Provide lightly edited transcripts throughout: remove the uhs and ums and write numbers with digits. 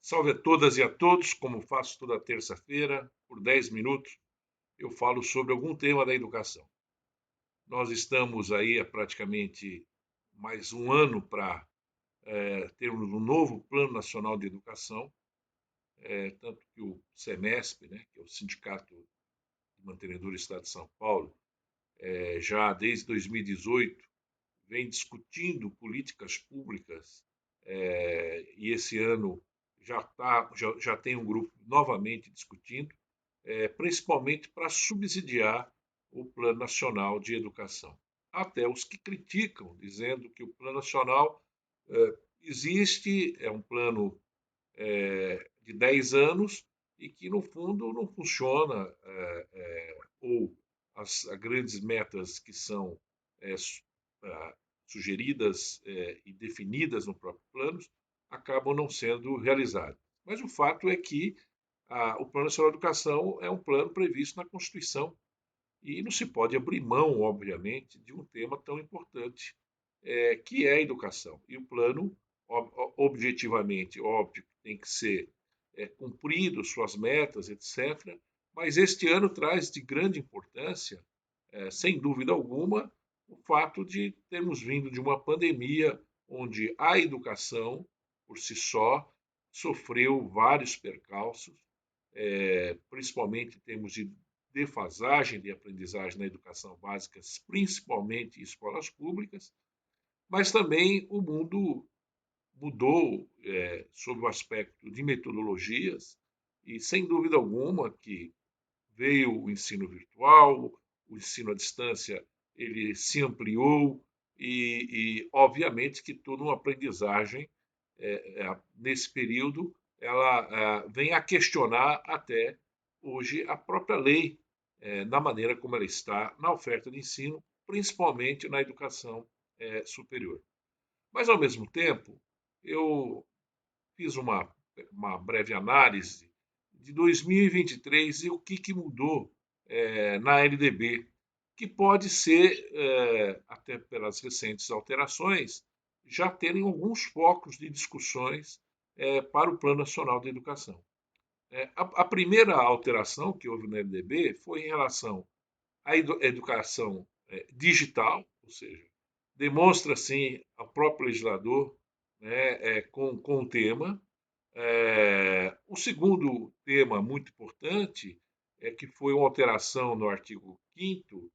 Salve a todas e a todos, como faço toda terça-feira, por 10 minutos, eu falo sobre algum tema da educação. Nós estamos aí há praticamente mais um ano para termos um novo Plano Nacional de Educação, tanto que o SEMESP, né, que é o Sindicato de Mantenedores do Estado de São Paulo, já desde 2018 vem discutindo políticas públicas e esse ano já tem um grupo novamente discutindo, principalmente para subsidiar o Plano Nacional de Educação. Até os que criticam, dizendo que o Plano Nacional existe, é um plano de 10 anos e que, no fundo, não funciona, ou as grandes metas que são é, sugeridas e definidas no próprio plano acabam não sendo realizadas. Mas o fato é que o Plano Nacional de Educação é um plano previsto na Constituição e não se pode abrir mão, obviamente, de um tema tão importante, que é a educação. E o plano, objetivamente, óbvio, tem que ser cumprido, suas metas, etc. Mas este ano traz de grande importância, sem dúvida alguma, o fato de termos vindo de uma pandemia onde a educação, por si só, sofreu vários percalços, principalmente em termos de defasagem de aprendizagem na educação básica, principalmente em escolas públicas, mas também o mundo mudou sob o aspecto de metodologias e, sem dúvida alguma, que veio o ensino virtual, o ensino à distância, ele se ampliou e obviamente, que toda uma aprendizagem nesse período ela vem a questionar até hoje a própria lei, na maneira como ela está na oferta de ensino, principalmente na educação superior. Mas, ao mesmo tempo, eu fiz uma breve análise de 2023 e o que mudou na LDB, que pode ser, até pelas recentes alterações, já terem alguns focos de discussões para o Plano Nacional de Educação. A primeira alteração que houve na LDB foi em relação à educação digital, ou seja, demonstra assim ao próprio legislador, né, com o tema. O segundo tema muito importante é que foi uma alteração no artigo 5º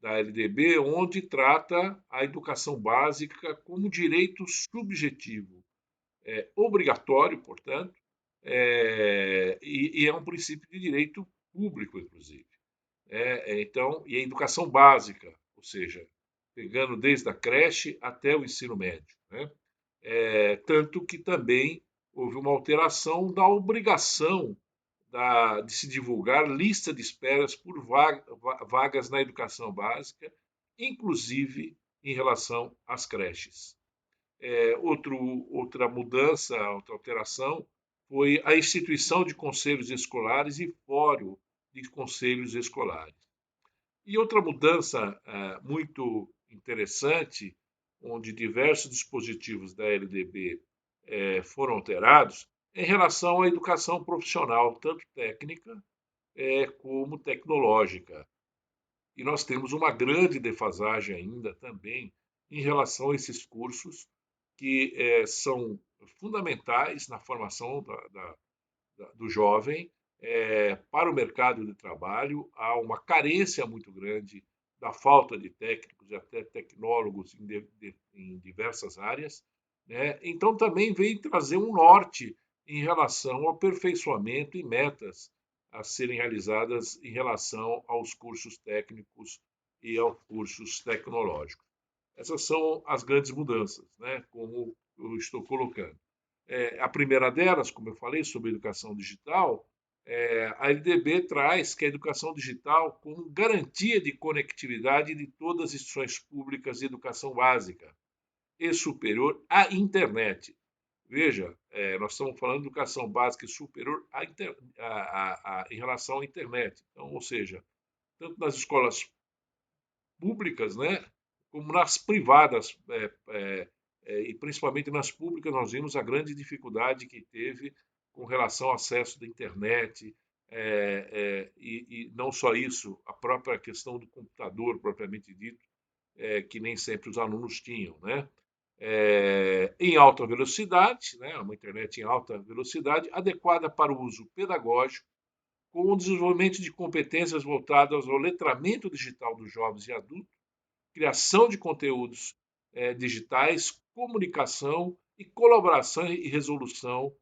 da LDB, onde trata a educação básica como direito subjetivo, obrigatório, portanto, e é um princípio de direito público, inclusive. Então, e a educação básica, ou seja, pegando desde a creche até o ensino médio, né? Tanto que também houve uma alteração da obrigação de se divulgar lista de esperas por vagas na educação básica, inclusive em relação às creches. Outra mudança, outra alteração, foi a instituição de conselhos escolares e fórum de conselhos escolares. E outra mudança muito interessante, onde diversos dispositivos da LDB foram alterados, é em relação à educação profissional, tanto técnica como tecnológica. E nós temos uma grande defasagem ainda também em relação a esses cursos que são fundamentais na formação do jovem para o mercado de trabalho. Há uma carência muito grande da falta de técnicos e até tecnólogos em diversas áreas, né? Então também vem trazer um norte em relação ao aperfeiçoamento e metas a serem realizadas em relação aos cursos técnicos e aos cursos tecnológicos. Essas são as grandes mudanças, né? Como eu estou colocando. A primeira delas, como eu falei, sobre educação digital, a LDB traz que a educação digital como garantia de conectividade de todas as instituições públicas de educação básica e superior à internet. Veja, nós estamos falando de educação básica e superior em relação à internet. Então, ou seja, tanto nas escolas públicas, né, como nas privadas, e principalmente nas públicas, nós vimos a grande dificuldade que teve com relação ao acesso da internet, e não só isso, a própria questão do computador propriamente dito, que nem sempre os alunos tinham, né? Em alta velocidade, né? Uma internet em alta velocidade, adequada para o uso pedagógico, com o desenvolvimento de competências voltadas ao letramento digital dos jovens e adultos, criação de conteúdos digitais, comunicação e colaboração e resolução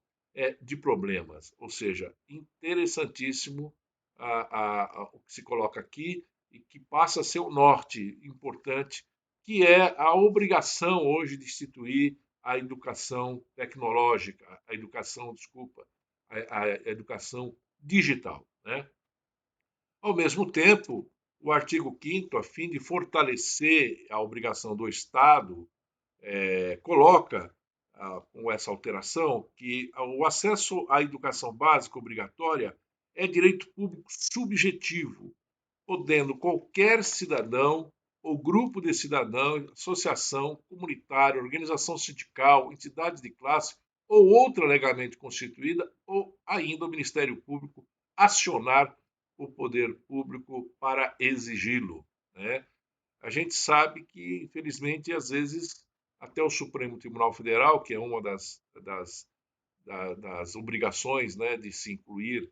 de problemas. Ou seja, interessantíssimo o que se coloca aqui e que passa a ser o norte importante, que é a obrigação hoje de instituir a educação tecnológica, a educação, desculpa, a educação digital, né? Ao mesmo tempo, o artigo 5º, a fim de fortalecer a obrigação do Estado, coloca, com essa alteração, que o acesso à educação básica obrigatória é direito público subjetivo, podendo qualquer cidadão ou grupo de cidadãos, associação comunitária, organização sindical, entidade de classe ou outra legalmente constituída, ou ainda o Ministério Público, acionar o poder público para exigi-lo, né? A gente sabe que, infelizmente, às vezes, até o Supremo Tribunal Federal, que é uma das obrigações, né, de se incluir,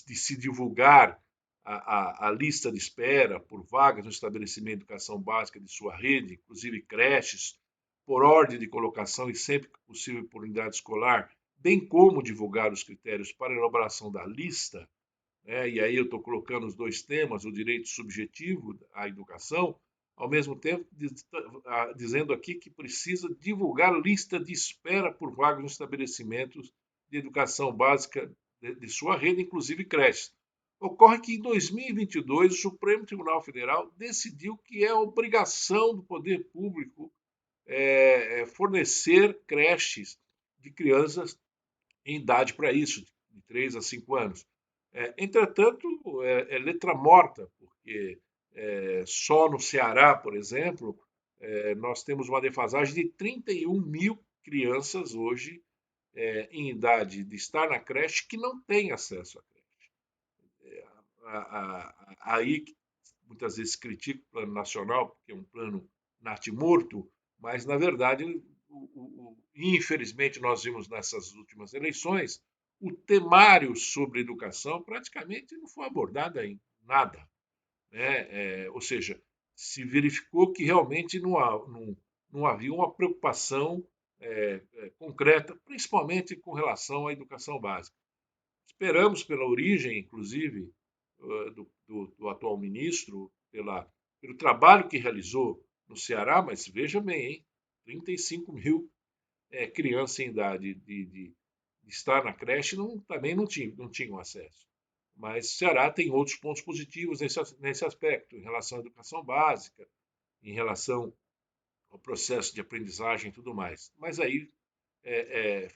de se divulgar a lista de espera por vagas no estabelecimento de educação básica de sua rede, inclusive creches, por ordem de colocação e sempre que possível por unidade escolar, bem como divulgar os critérios para a elaboração da lista, né? E aí eu estou colocando os dois temas, o direito subjetivo à educação, ao mesmo tempo dizendo aqui que precisa divulgar lista de espera por vagas nos estabelecimentos de educação básica de sua rede, inclusive creches. Ocorre que em 2022 o Supremo Tribunal Federal decidiu que é obrigação do poder público fornecer creches de crianças em idade para isso, de 3 a 5 anos. Entretanto, é letra morta, porque só no Ceará, por exemplo, nós temos uma defasagem de 31 mil crianças hoje em idade de estar na creche que não têm acesso à creche. Aí muitas vezes critica o plano nacional, porque é um plano natimorto, mas na verdade, infelizmente, nós vimos nessas últimas eleições, o temário sobre educação praticamente não foi abordado em nada, né? Ou seja, se verificou que realmente não havia uma preocupação concreta, principalmente com relação à educação básica. Esperamos pela origem, inclusive, do atual ministro, pelo trabalho que realizou no Ceará, mas veja bem, hein? 35 mil crianças em idade de estar na creche também não tinham acesso. Mas o Ceará tem outros pontos positivos nesse aspecto, em relação à educação básica, em relação ao processo de aprendizagem e tudo mais. Mas aí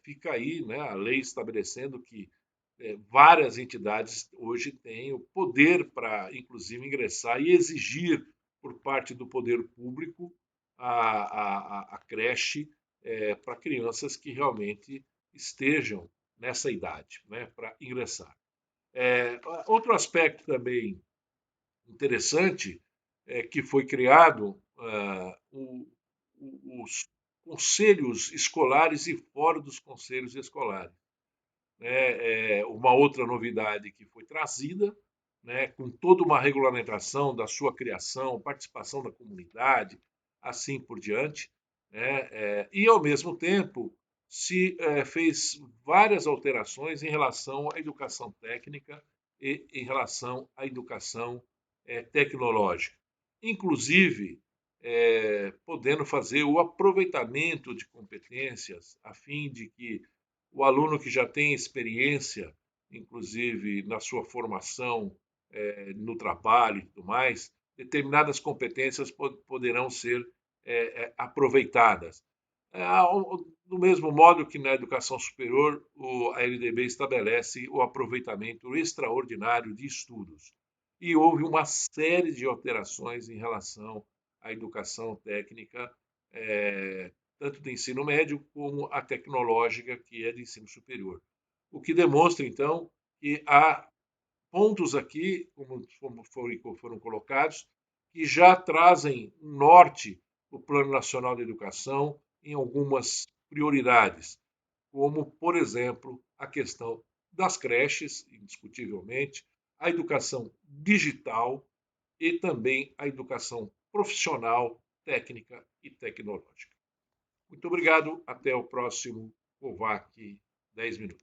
fica aí, né, a lei estabelecendo que várias entidades hoje têm o poder para, inclusive, ingressar e exigir por parte do poder público a creche para crianças que realmente estejam nessa idade, né, para ingressar. Outro aspecto também interessante é que foi criado os conselhos escolares e fora dos conselhos escolares. Uma outra novidade que foi trazida, né, com toda uma regulamentação da sua criação, participação da comunidade, assim por diante, né, e ao mesmo tempo se fez várias alterações em relação à educação técnica e em relação à educação tecnológica, inclusive podendo fazer o aproveitamento de competências a fim de que o aluno que já tem experiência, inclusive na sua formação no trabalho e tudo mais, determinadas competências poderão ser aproveitadas. Do mesmo modo que na educação superior, a LDB estabelece o aproveitamento extraordinário de estudos. E houve uma série de alterações em relação à educação técnica, tanto do ensino médio como a tecnológica, que é de ensino superior. O que demonstra, então, que há pontos aqui, como foram colocados, que já trazem um norte do Plano Nacional de Educação em algumas prioridades, como, por exemplo, a questão das creches, indiscutivelmente, a educação digital e também a educação profissional, técnica e tecnológica. Muito obrigado, até o próximo COVAC 10 minutos.